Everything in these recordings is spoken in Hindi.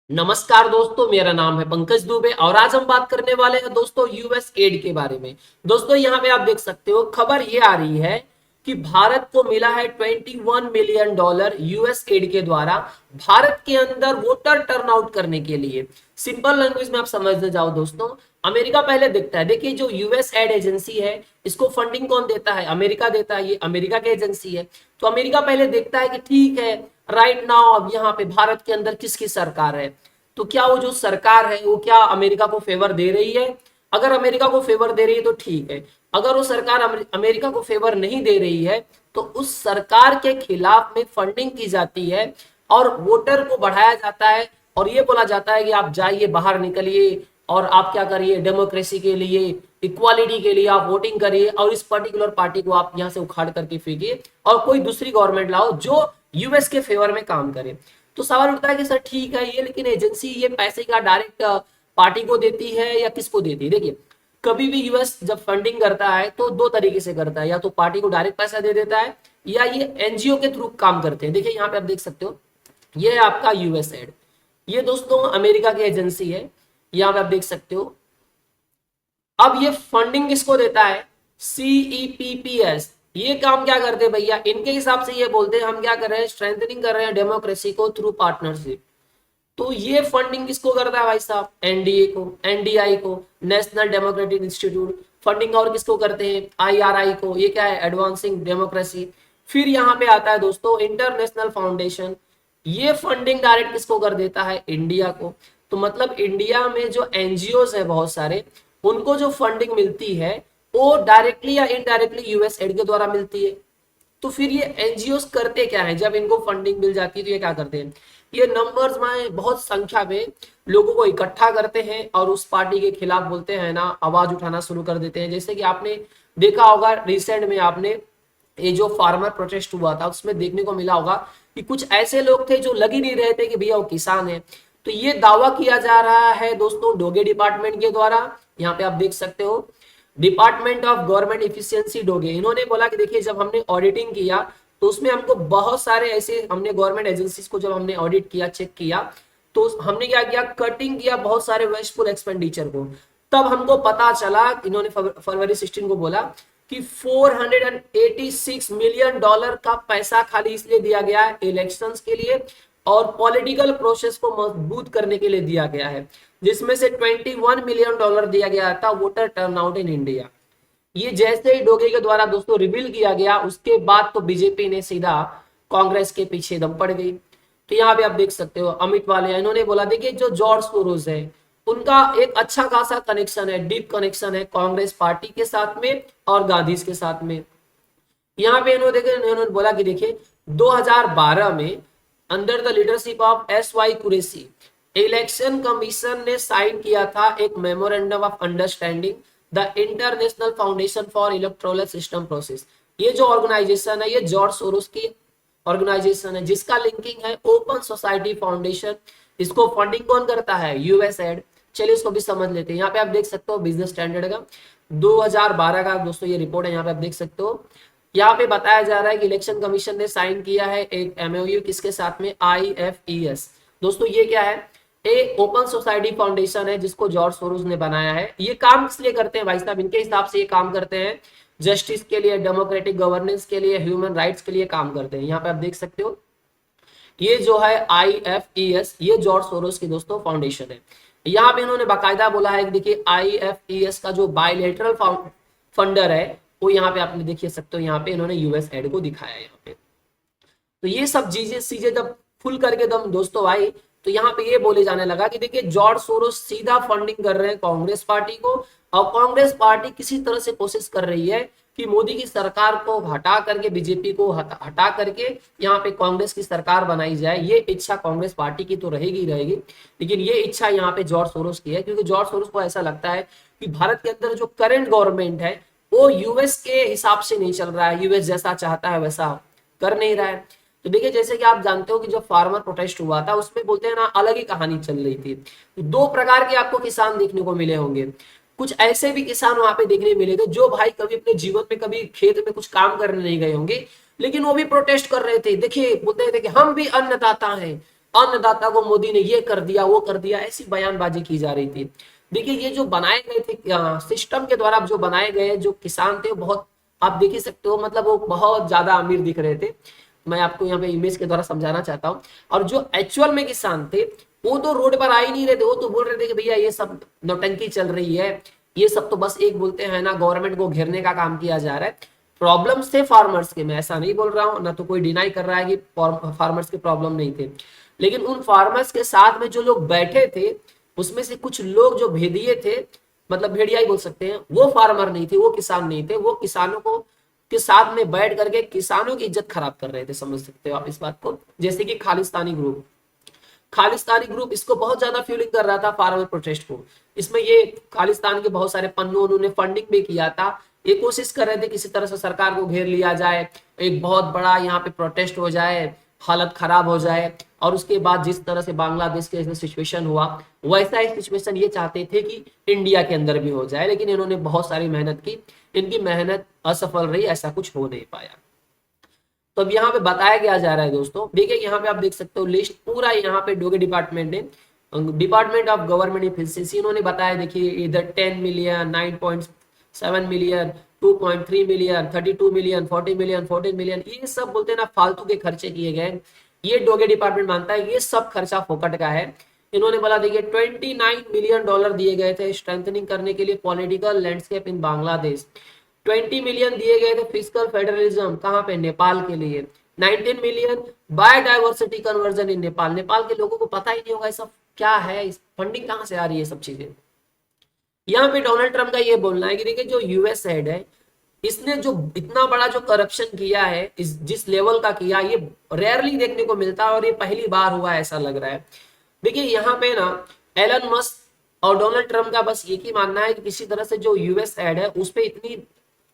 नमस्कार दोस्तों, मेरा नाम है पंकज दुबे और आज हम बात करने वाले हैं दोस्तों यूएस एड के बारे में। दोस्तों यहाँ पे आप देख सकते हो खबर ये आ रही है कि भारत को मिला है $21 मिलियन यूएस एड के द्वारा भारत के अंदर वोटर टर्नआउट करने के लिए। सिंपल लैंग्वेज में आप समझने जाओ दोस्तों, अमेरिका पहले देखता है। देखिए जो यूएस एड एजेंसी है इसको फंडिंग कौन देता है? अमेरिका देता है। ये अमेरिका की एजेंसी है। तो अमेरिका पहले देखता है कि ठीक है, राइट नाउ अब यहाँ पे भारत के अंदर किसकी सरकार है, तो क्या वो जो सरकार है वो क्या अमेरिका को फेवर दे रही है? अगर अमेरिका को फेवर दे रही है तो ठीक है। अगर वो सरकार अमेरिका को फेवर नहीं दे रही है तो उस सरकार के खिलाफ में फंडिंग की जाती है और वोटर को बढ़ाया जाता है और ये बोला जाता है कि आप जाइए, बाहर निकलिए और आप क्या करिए, डेमोक्रेसी के लिए, इक्वालिटी के लिए आप वोटिंग करिए और इस पर्टिकुलर पार्टी को आप यहाँ से उखाड़ करके फेंकिए और कोई दूसरी गवर्नमेंट लाओ जो यूएस के फेवर में काम करे। तो सवाल उठता है कि सर ठीक है ये, लेकिन एजेंसी ये पैसे का डायरेक्ट पार्टी को देती है या किसको देती है? देखिए कभी भी यूएस जब फंडिंग करता है तो दो तरीके से करता है, या तो पार्टी को डायरेक्ट पैसा दे देता है या ये एनजीओ के थ्रू काम करते हैं। देखिए यहाँ पे आप देख सकते हो, ये है आपका यूएस एड। ये दोस्तों अमेरिका की एजेंसी है, यहाँ पे आप देख सकते हो। अब ये फंडिंग किसको देता है? सीईपीपीएस। ये काम क्या करते हैं भैया? इनके हिसाब से ये बोलते हैं हम क्या कर रहे हैं, स्ट्रेंथनिंग कर रहे हैं डेमोक्रेसी को थ्रू पार्टनरशिप। तो ये फंडिंग किसको करता है भाई साहब? एनडीए को, एनडीआई को, नेशनल डेमोक्रेटिक इंस्टीट्यूट। फंडिंग और किसको करते हैं? आईआरआई को। ये क्या है? Advancing democracy. फिर यहाँ पे आता है दोस्तों इंटरनेशनल फाउंडेशन। ये फंडिंग डायरेक्ट किसको कर देता है? इंडिया को। तो मतलब इंडिया में जो एनजीओज है बहुत सारे, उनको जो फंडिंग मिलती है वो डायरेक्टली या इनडायरेक्टली यूएस एड के द्वारा मिलती है। तो फिर ये एनजीओ करते क्या है? जब इनको फंडिंग मिल जाती है तो ये क्या करते हैं, ये नंबर्स में बहुत संख्या में लोगों को इकट्ठा करते हैं और उस पार्टी के खिलाफ बोलते हैं ना, आवाज उठाना शुरू कर देते हैं। जैसे कि आपने देखा होगा रिसेंट में, आपने ये जो फार्मर प्रोटेस्ट हुआ था उसमें देखने को मिला होगा कि कुछ ऐसे लोग थे जो लग ही नहीं रहे थे कि भैया वो किसान है। तो ये दावा किया जा रहा है दोस्तों डोगे डिपार्टमेंट के द्वारा। यहाँ पे आप देख सकते हो डिपार्टमेंट ऑफ गवर्नमेंट इफिशियंसी डोगे। इन्होंने बोला कि देखिए जब हमने ऑडिटिंग किया तो उसमें हमको बहुत सारे ऐसे, हमने गवर्नमेंट एजेंसीज को जब हमने ऑडिट किया, चेक किया, तो हमने क्या किया, कटिंग किया बहुत सारे वेस्टफुल एक्सपेंडिचर को। तब हमको पता चला, इन्होंने फरवरी 16 को बोला कि $486 मिलियन का पैसा खाली इसलिए दिया गया है इलेक्शंस के लिए और पॉलिटिकल प्रोसेस को मजबूत करने के लिए दिया गया है, जिसमें से $21 मिलियन दिया गया था वोटर टर्नआउट इन इंडिया। ये जैसे ही डोगे के द्वारा दोस्तों रिवील किया गया उसके बाद तो बीजेपी ने सीधा कांग्रेस के पीछे दम पड़ गई। तो यहाँ पे आप देख सकते हो अमित वालिया, इन्होंने बोला देखिए जो जॉर्ज सोरोस है उनका एक अच्छा खासा कनेक्शन है, डीप कनेक्शन है कांग्रेस पार्टी के साथ में और गांधी के साथ में। यहाँ पे इन्होंने बोला कि देखिए 2012 में under the leadership of S Y Quraishi election commission ने साइन किया था एक memorandum of understanding the international foundation for electoral system process. ये जो ऑर्गेनाइजेशन है ये जॉर्ज सोरोस की ऑर्गेनाइजेशन है जिसका लिंकिंग है ओपन सोसाइटी फाउंडेशन। इसको फंडिंग कौन करता है? US add. चलिए इसको भी समझ लेते हैं। यहाँ पे आप देख सकते हो बिजनेस स्टैंडर्ड का 2012 का दोस्तों ये रिपोर्ट है। यहाँ पे आप देख सकते हो, यहाँ पे बताया जा रहा है कि इलेक्शन कमीशन ने साइन किया है एक एमओयू किसके साथ में? आईएफईएस। दोस्तों ये क्या है? ए ओपन सोसाइटी फाउंडेशन है जिसको जॉर्ज सोरोस ने बनाया है। ये काम किस लिए करते हैं भाई साहब? इनके हिसाब से ये काम करते हैं जस्टिस के लिए, डेमोक्रेटिक गवर्नेंस के लिए, ह्यूमन राइट्स के लिए काम करते हैं। यहाँ पे आप देख सकते हो ये जो है आईएफईएस, ये जॉर्ज सोरोस की दोस्तों फाउंडेशन है। यहाँ पे इन्होंने बाकायदा बोला है कि देखिए आईएफईएस का जो बायलेटरल फंडर है वो यहाँ पे आपने देखिए सकते हो, यहाँ पे इन्होंने यूएस एड को दिखाया है यहाँ पे। तो ये सब चीजें जब फुल करके दम दोस्तों आई तो यहाँ पे ये बोले जाने लगा कि देखिए जॉर्ज सोरोस सीधा फंडिंग कर रहे हैं कांग्रेस पार्टी को और कांग्रेस पार्टी किसी तरह से कोशिश कर रही है कि मोदी की सरकार को हटा करके, बीजेपी को हटा करके यहाँ पे कांग्रेस की सरकार बनाई जाए। ये इच्छा कांग्रेस पार्टी की तो रहेगी ही रहेगी, लेकिन ये इच्छा यहाँ पे जॉर्ज सोरोस की है क्योंकि जॉर्ज सोरोस को ऐसा लगता है कि भारत के अंदर जो करंट गवर्नमेंट है वो यूएस के हिसाब से नहीं चल रहा है, यूएस जैसा चाहता है वैसा कर नहीं रहा है। तो देखिए जैसे कि आप जानते हो कि जो फार्मर प्रोटेस्ट हुआ था उसमें बोलते हैं ना अलग ही कहानी चल रही थी। दो प्रकार के आपको किसान देखने को मिले होंगे। कुछ ऐसे भी किसान वहां पे देखने मिले थे जो भाई कभी अपने जीवन में कभी खेत में कुछ काम करने नहीं गए होंगे, लेकिन वो भी प्रोटेस्ट कर रहे थे। देखिए बोलते थे कि हम भी अन्नदाता हैं, अन्नदाता को मोदी ने ये कर दिया वो कर दिया, ऐसी बयानबाजी की जा रही थी। देखिए ये जो बनाए गए थे सिस्टम के द्वारा जो बनाए गए जो किसान थे बहुत, आप देख ही सकते हो, मतलब वो बहुत ज्यादा अमीर दिख रहे थे। मैं आपको यहाँ पे इमेज के द्वारा समझाना चाहता हूँ। और जो एक्चुअल में किसान थे वो तो रोड पर आ ही नहीं रहे थे, वो तो बोल रहे थे कि भैया ये सब नौटंकी चल रही है, ये सब तो बस एक बोलते हैं ना गवर्नमेंट को घेरने का काम किया जा रहा है। प्रॉब्लम्स थे फार्मर्स के, मैं ऐसा नहीं बोल रहा हूँ, ना तो कोई डिनाई कर रहा है कि फार्मर्स के प्रॉब्लम नहीं थे, लेकिन उन फार्मर्स के साथ में जो लोग बैठे थे उसमें से कुछ लोग जो भेदिए थे, मतलब भेड़िया ही बोल सकते हैं, वो फार्मर नहीं थे, वो किसान नहीं थे, वो किसानों को के साथ में बैठ करके किसानों की इज्जत खराब कर रहे थे, समझ सकते हो आप इस बात को। जैसे कि खालिस्तानी ग्रुप इसको बहुत ज्यादा फ्यूलिंग कर रहा था फार्मर प्रोटेस्ट को। इसमें ये खालिस्तान के बहुत सारे पन्नू उन्होंने फंडिंग भी किया था, ये कोशिश कर रहे थे किसी तरह से सरकार को घेर लिया जाए, एक बहुत बड़ा यहाँ पे प्रोटेस्ट हो जाए, हालत खराब हो जाए, और उसके बाद जिस तरह से बांग्लादेश के सिचुएशन हुआ वैसा ही सिचुएशन ये चाहते थे कि इंडिया के अंदर भी हो जाए, लेकिन इन्होंने बहुत सारी मेहनत की, इनकी मेहनत असफल रही, ऐसा कुछ हो नहीं पाया। तो अब यहाँ पे बताया गया जा रहा है दोस्तों, देखिए यहाँ पे आप देख सकते हो लिस्ट पूरा, यहाँ पे डोगे डिपार्टमेंट है, डिपार्टमेंट ऑफ गवर्नमेंट इफिशिएंसी, इन्होंने बताया, देखिए इधर 10 million, 9.7 million, 2.3 million, 32 million, 40 million, 14 million, ये सब बोलते हैं ना फालतू के खर्चे किए गए। ये डोगे डिपार्टमेंट मानता है ये सब खर्चा फोकट का है। इन्होंने बोला देखिए 29 मिलियन डॉलर दिए गए थे स्ट्रेंथनिंग करने के लिए पॉलिटिकल लैंडस्केप इन बांग्लादेश, 20 मिलियन दिए गए थे फिजिकल फेडरलिज्म कहाँ पे, नेपाल के लिए, 19 million biodiversity conversion in Nepal, Nepal के लोगों को पता ही नहीं होगा ये सब क्या है, इस फंडिंग कहाँ से आ रही है, सब चीजें। यहाँ पे डोनाल्ड ट्रम्प का ये बोलना है कि देखिए जो यूएस हेड है इसने जो इतना बड़ा जो करप्शन किया है, इस जिस लेवल का किया, ये रेयरली देखने को मिलता है और ये पहली बार हुआ है ऐसा लग रहा है। देखिए यहाँ पे ना एलन मस्क और डोनाल्ड ट्रम्प का बस एक ही मानना है कि किसी तरह से जो यूएस एड है उस पर इतनी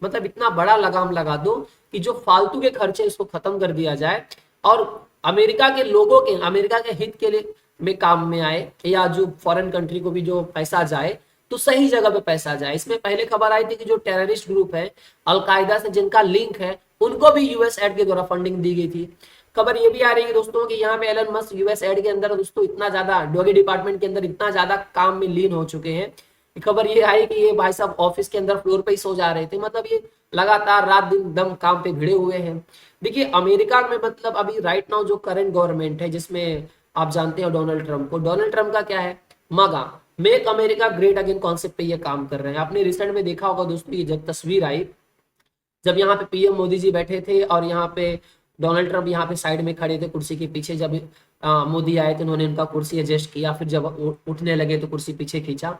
मतलब इतना बड़ा लगाम लगा दो कि जो फालतू के खर्चे इसको खत्म कर दिया जाए और अमेरिका के लोगों के, अमेरिका के हित के लिए में काम में आए, या जो फॉरेन कंट्री को भी जो पैसा जाए तो सही जगह पे पैसा जाए। इसमें पहले खबर आई थी कि जो टेररिस्ट ग्रुप है अलकायदा से जिनका लिंक है उनको भी यूएस एड के द्वारा फंडिंग दी गई थी। खबर ये भी आ रही है दोस्तों कि यहाँ पे एलन मस्क यूएस एड के अंदर दोस्तों इतना ज्यादा डोगे डिपार्टमेंट के अंदर इतना ज्यादा काम में लीन हो चुके हैं। खबर ये आई कि ये भाई साहब ऑफिस के अंदर फ्लोर पे ही सो जा रहे थे, मतलब ये लगातार रात दिन दम काम पे भिड़े हुए हैं। देखिए अमेरिका में मतलब अभी राइट नाउ जो करंट गवर्नमेंट है जिसमें आप जानते हो डोनाल्ड ट्रम्प को, डोनाल्ड ट्रम्प का क्या है, मगा make America great again concept पे ये काम कर रहे हैं। आपने रिसेंट में देखा होगा दोस्तों, ये जब तस्वीर आई जब यहाँ पे पीएम मोदी जी बैठे थे और यहाँ पे डोनाल्ड ट्रम्प यहाँ पे साइड में खड़े थे कुर्सी के पीछे, जब मोदी आए तो उन्होंने उनका कुर्सी एडजस्ट किया, फिर जब उठने लगे तो कुर्सी पीछे खींचा।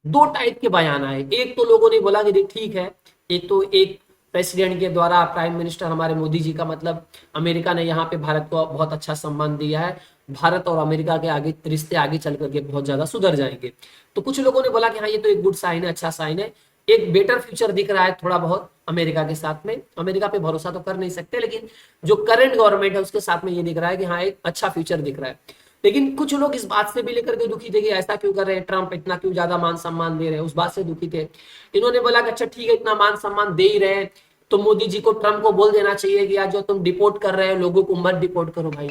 दो टाइप के बयान आए, एक तो लोगों ने बोला कि ठीक है, एक तो एक प्रेसिडेंट के द्वारा प्राइम मिनिस्टर हमारे मोदी जी का मतलब अमेरिका ने यहाँ पे भारत को बहुत अच्छा सम्मान दिया है, भारत और अमेरिका के आगे रिश्ते आगे चल करके बहुत ज्यादा सुधर जाएंगे। तो कुछ लोगों ने बोला कि हाँ ये तो एक गुड साइन है, अच्छा साइन है, एक बेटर फ्यूचर दिख रहा है थोड़ा बहुत अमेरिका के साथ में। अमेरिका पे भरोसा तो कर नहीं सकते, लेकिन जो करंट गवर्नमेंट है उसके साथ में ये दिख रहा है कि हाँ एक अच्छा फ्यूचर दिख रहा है। लेकिन कुछ लोग इस बात से भी लेकर के दुखी थे कि ऐसा क्यों कर रहे हैं, ट्रम्प इतना क्यों ज्यादा मान सम्मान दे रहे हैं, उस बात से दुखी थे। इन्होंने बोला कि अच्छा ठीक है इतना मान सम्मान दे ही रहे हैं तो मोदी जी को, ट्रम्प को बोल देना चाहिए कि यार जो तुम डिपोर्ट कर रहे हो लोगों को मत डिपोर्ट करो भाई।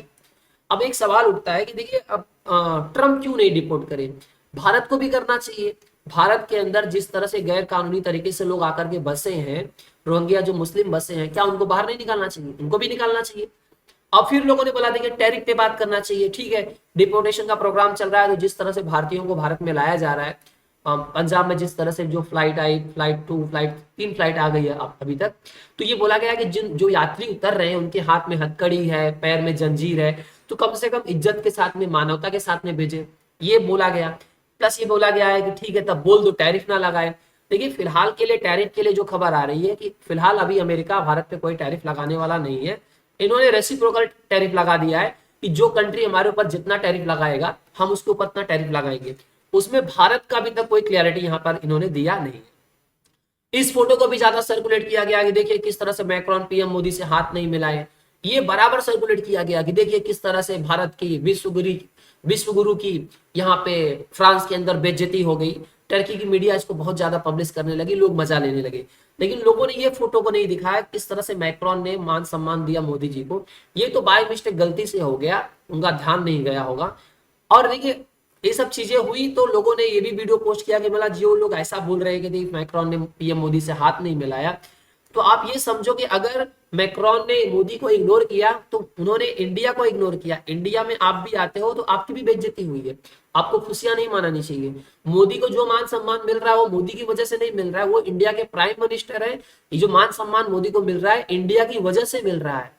अब एक सवाल उठता है कि देखिए अब ट्रम्प क्यों नहीं डिपोर्ट करे, भारत को भी करना चाहिए। भारत के अंदर जिस तरह से गैर कानूनी तरीके से लोग आकर के बसे हैं, रोहिंग्या जो मुस्लिम बसे हैं, क्या उनको बाहर नहीं निकालना चाहिए, उनको भी निकालना चाहिए। अब फिर लोगों ने बोला देखिए टैरिफ पे बात करना चाहिए, ठीक है डिपोर्टेशन का प्रोग्राम चल रहा है तो जिस तरह से भारतीयों को भारत में लाया जा रहा है, पंजाब में जिस तरह से जो फ्लाइट आई, फ्लाइट 2 फ्लाइट 3 फ्लाइट आ गई है अभी तक, तो ये बोला गया कि जिन जो यात्री उतर रहे हैं उनके हाथ में हथकड़ी है, पैर में जंजीर है, तो कम से कम इज्जत के साथ में मानवता के साथ में भेजे, ये बोला गया। प्लस ये बोला गया है कि ठीक है तब बोल दो टैरिफ ना लगाए। देखिए फिलहाल के लिए टैरिफ के लिए जो खबर आ रही है कि फिलहाल अभी अमेरिका भारत पे कोई टैरिफ लगाने वाला नहीं है। इन्होंने रेसिप्रोकल टैरिफ लगा दिया है कि जो कंट्री हमारे ऊपर जितना टैरिफ लगाएगा हम उसके ऊपर उतना टैरिफ लगाएंगे। उसमें भारत का अभी तक कोई क्लियरिटी यहाँ पर इन्होंने दिया नहीं है। इस फोटो को भी ज्यादा सर्कुलेट किया गया कि देखिए किस तरह से मैक्रोन पीएम मोदी से हाथ नहीं मिलाए। ये बराबर सर्कुलेट किया गया कि देखिए किस तरह से भारत की विश्व गुरु की यहाँ पे फ्रांस के अंदर बेइज्जती हो गई। टर्की की मीडिया इसको बहुत ज्यादा पब्लिश करने लगी, लोग मजा लेने लगे। लेकिन लोगों ने ये फोटो को नहीं दिखाया किस तरह से मैक्रोन ने मान सम्मान दिया मोदी जी को। ये तो बाय मिस्टेक गलती से हो गया, उनका ध्यान नहीं गया होगा। और देखिए ये सब चीजें हुई तो लोगों ने ये भी वीडियो पोस्ट किया कि मतलब जो लोग ऐसा बोल रहे हैं कि मैक्रोन ने पीएम मोदी से हाथ नहीं मिलाया, तो आप ये समझो कि अगर मैक्रोन ने मोदी को इग्नोर किया तो उन्होंने इंडिया को इग्नोर किया। इंडिया में आप भी आते हो तो आपकी भी बेइज्जती हुई है, आपको खुशियां नहीं मनानी चाहिए। मोदी को जो मान सम्मान मिल रहा है वो मोदी की वजह से नहीं मिल रहा है, वो इंडिया के प्राइम मिनिस्टर है। ये जो मान सम्मान मोदी को मिल रहा है इंडिया की वजह से मिल रहा है।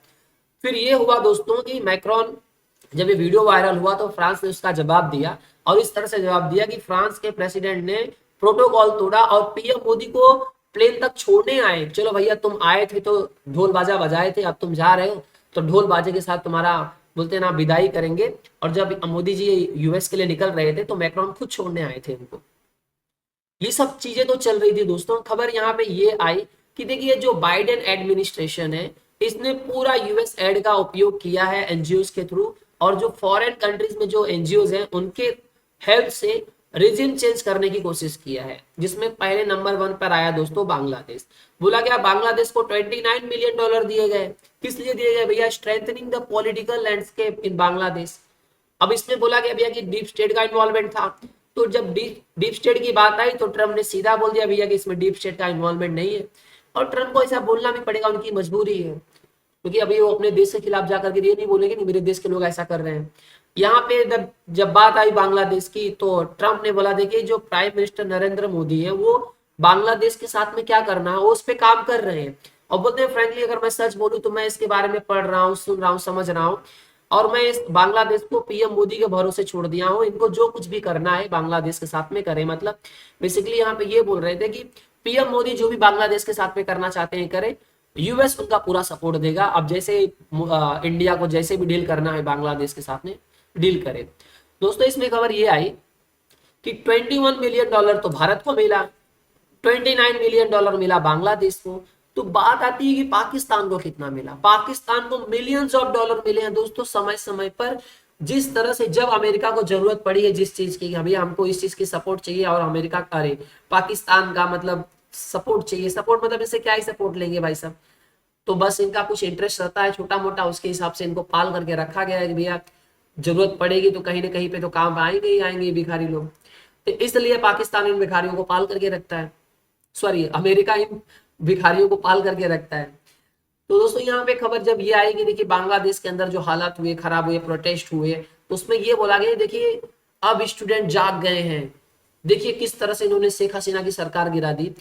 फिर ये हुआ दोस्तों कि मैक्रोन जब ये वीडियो वायरल हुआ तो फ्रांस ने उसका जवाब दिया, और इस तरह से जवाब दिया कि फ्रांस के प्रेसिडेंट ने प्रोटोकॉल तोड़ा और पीएम मोदी को प्लेन तक छोड़ने आए। चलो भैया तुम आए थे तो ढोल बाजा बजाए थे, अब तुम जा रहे हो तो ढोल बाजे के साथ तुम्हारा बोलते ना विदाई करेंगे। और जब मोदी जी यूएस के लिए निकल रहे थे तो मैक्रोन खुद छोड़ने आए थे उनको। ये सब चीजें तो चल रही थी दोस्तों। खबर यहाँ पे ये आई कि देखिए जो बाइडेन एडमिनिस्ट्रेशन है इसने पूरा यूएस एड का उपयोग किया है एनजीओ के थ्रू, और जो फॉरेन कंट्रीज में जो एनजीओ हैं उनके हेल्प से रिजिम चेंज करने की कोशिश किया है, जिसमें पहले नंबर 1 पर आया दोस्तों बांग्लादेश। बोला गया बांग्लादेश को $29 मिलियन दिए गए। किस लिए दिए गए भैया? स्ट्रेंथनिंग द पॉलिटिकल लैंडस्केप इन बांग्लादेश। अब इसमें बोला गया भैया कि डीप स्टेट का इन्वॉल्वमेंट था, तो जब डीप स्टेट की बात आई तो ट्रम्प ने सीधा बोल दिया भैया कि इसमें डीप स्टेट का इन्वॉल्वमेंट नहीं है। और ट्रम्प को ऐसा बोलना भी पड़ेगा, उनकी मजबूरी है, क्योंकि अभी वो अपने देश के खिलाफ जाकर के ये नहीं बोलेंगे नहीं मेरे देश के लोग ऐसा कर रहे हैं। यहाँ पे जब बात आई बांग्लादेश की तो ट्रम्प ने बोला देखिए जो प्राइम मिनिस्टर नरेंद्र मोदी है वो बांग्लादेश के साथ में क्या करना है वो उस पर काम कर रहे हैं। और बोलते हैं फ्रेंकली अगर मैं सच बोलूं तो मैं इसके बारे में पढ़ रहा हूँ, सुन रहा हूँ, समझ रहा हूँ, और मैं इस बांग्लादेश को पीएम मोदी के भरोसे छोड़ दिया हूँ। इनको जो कुछ भी करना है बांग्लादेश के साथ में करें। मतलब बेसिकली यहाँ पे ये बोल रहे थे कि पीएम मोदी जो भी बांग्लादेश के साथ में करना चाहते हैं करें, यूएस उनका पूरा सपोर्ट देगा। अब जैसे इंडिया को जैसे भी डील करना है बांग्लादेश के साथ में डील करे। दोस्तों इसमें खबर ये आई कि $21 मिलियन तो भारत को मिला, $29 मिलियन मिला बांग्लादेश को। तो बात आती है कि पाकिस्तान को कितना मिला। पाकिस्तान को मिलियंस ऑफ डॉलर मिले हैं दोस्तों समय समय पर। जिस तरह से जब अमेरिका को जरूरत पड़ी है जिस चीज की भैया हमको इस चीज की सपोर्ट चाहिए, और अमेरिका अरे पाकिस्तान का मतलब सपोर्ट चाहिए, सपोर्ट मतलब इससे क्या ही सपोर्ट लेंगे भाई साहब, तो बस इनका कुछ इंटरेस्ट रहता है छोटा मोटा, उसके हिसाब से इनको पाल करके रखा गया है कि भैया जरूरत पड़ेगी तो कहीं ना कहीं पे तो काम आएंगे ही आएंगे भिखारी लोग। तो इसलिए पाकिस्तान इन भिखारियों को पाल करके रखता है, सॉरी अमेरिका इन भिखारियों को पाल करके रखता है। तो दोस्तों यहाँ पे खबर जब ये आई कि देखिए बांग्लादेश के अंदर जो हालात हुए, खराब हुए, प्रोटेस्ट हुए, तो उसमें ये बोला गया देखिए अब स्टूडेंट जाग गए हैं। देखिए किस तरह से इन्होंने शेख हसीना की सरकार गिरा दी।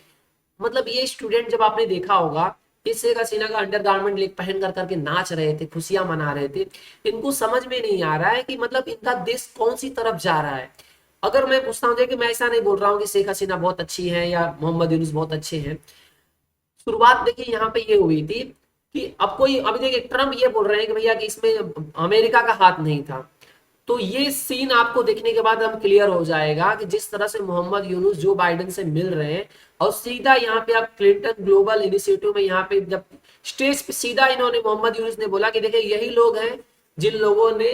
मतलब ये स्टूडेंट जब आपने देखा होगा इस शेख हसीना का अंडरगारमेंट लेग पहन कर करके नाच रहे थे, खुशियां मना रहे थे। इनको समझ में नहीं आ रहा है कि मतलब इनका देश कौन सी तरफ जा रहा है। अगर मैं पूछता हूँ कि मैं ऐसा नहीं बोल रहा हूँ कि शेख हसीना बहुत अच्छी है या मोहम्मद यूनुस बहुत अच्छे हैं। शुरुआत देखिए यहाँ पे ये हुई थी कि अब कोई अभी देखिए ट्रम्प ये बोल रहे हैं कि भैया कि इसमें अमेरिका का हाथ नहीं था। तो ये सीन आपको देखने के बाद हम क्लियर हो जाएगा कि जिस तरह से मोहम्मद यूनुस जो बाइडेन से मिल रहे हैं, और सीधा यहाँ पे आप क्लिंटन ग्लोबल इनिशिएटिव में यहाँ पे जब स्टेज पे सीधा इन्होंने मोहम्मद यूनुस ने बोला कि देखिए यही लोग हैं जिन लोगों ने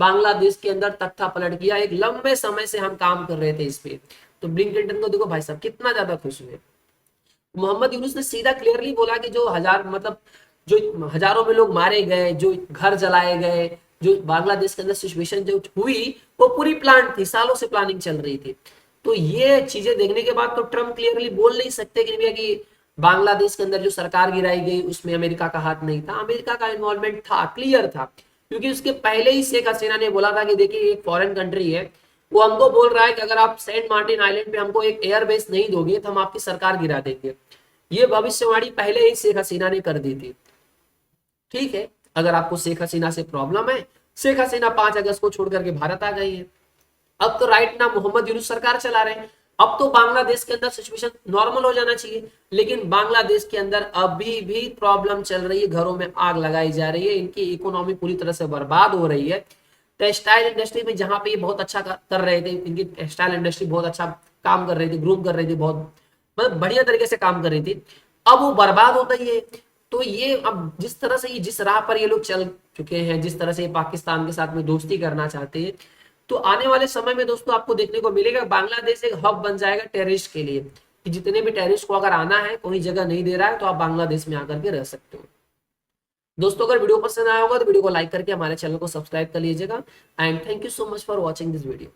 बांग्लादेश के अंदर तख्ता पलट किया, एक लंबे समय से हम काम कर रहे थे इस पे। तो बिल क्लिंटन को देखो भाई साहब कितना ज्यादा खुश हुए। मोहम्मद यूनुस ने सीधा क्लियरली बोला कि जो जो हजारों में लोग मारे गए, जो घर जलाए गए, जो बांग्लादेश के अंदर सिचुएशन जो हुई वो पूरी प्लान थी, सालों से प्लानिंग चल रही थी। तो ये चीजें देखने के बाद तो ट्रम्प क्लियरली बोल नहीं सकते कि भैया कि बांग्लादेश के अंदर जो सरकार गिराई गई उसमें अमेरिका का हाथ नहीं था। अमेरिका का इन्वॉल्वमेंट था, क्लियर था, क्योंकि उसके पहले ही शेख हसीना ने बोला था कि देखिए एक फॉरेन कंट्री है, वो हमको बोल रहा है कि अगर आप सेंट मार्टिन आइलैंड पे हमको एक एयरबेस नहीं दोगे तो हम आपकी सरकार गिरा देंगे। ये भविष्यवाणी पहले ही शेख हसीना ने कर दी थी। ठीक है, अगर आपको शेख हसीना से प्रॉब्लम है, शेख हसीना 5 अगस्त को छोड़ करके भारत आ गई है। अब तो राइट ना मोहम्मद यूनुस सरकार चला रहे हैं। अब तो बांग्लादेश के अंदर सिचुएशन नॉर्मल हो जाना चाहिए, लेकिन बांग्लादेश के अंदर अभी भी प्रॉब्लम चल रही है, घरों में आग लगाई जा रही है, इनकी इकोनॉमी पूरी तरह से बर्बाद हो रही है। टेक्सटाइल इंडस्ट्री में जहां पे ये बहुत अच्छा कर रहे थे, इनकी टेक्सटाइल इंडस्ट्री बहुत अच्छा काम कर रही थी, ग्रूम कर रही थी, बहुत मतलब बढ़िया तरीके से काम कर रही थी, अब वो बर्बाद हो गई है। तो ये अब जिस तरह से ये जिस राह पर ये लोग चल चुके हैं, जिस तरह से ये पाकिस्तान के साथ में दोस्ती करना चाहते हैं, तो आने वाले समय में दोस्तों आपको देखने को मिलेगा बांग्लादेश एक हब बन जाएगा टेररिस्ट के लिए, कि जितने भी टेररिस्ट को अगर आना है, कोई जगह नहीं दे रहा है, तो आप बांग्लादेश में आकर के रह सकते हो। दोस्तों अगर वीडियो पसंद आया होगा तो वीडियो को लाइक करके हमारे चैनल को सब्सक्राइब कर लीजिएगा। And thank you so much for watching this video.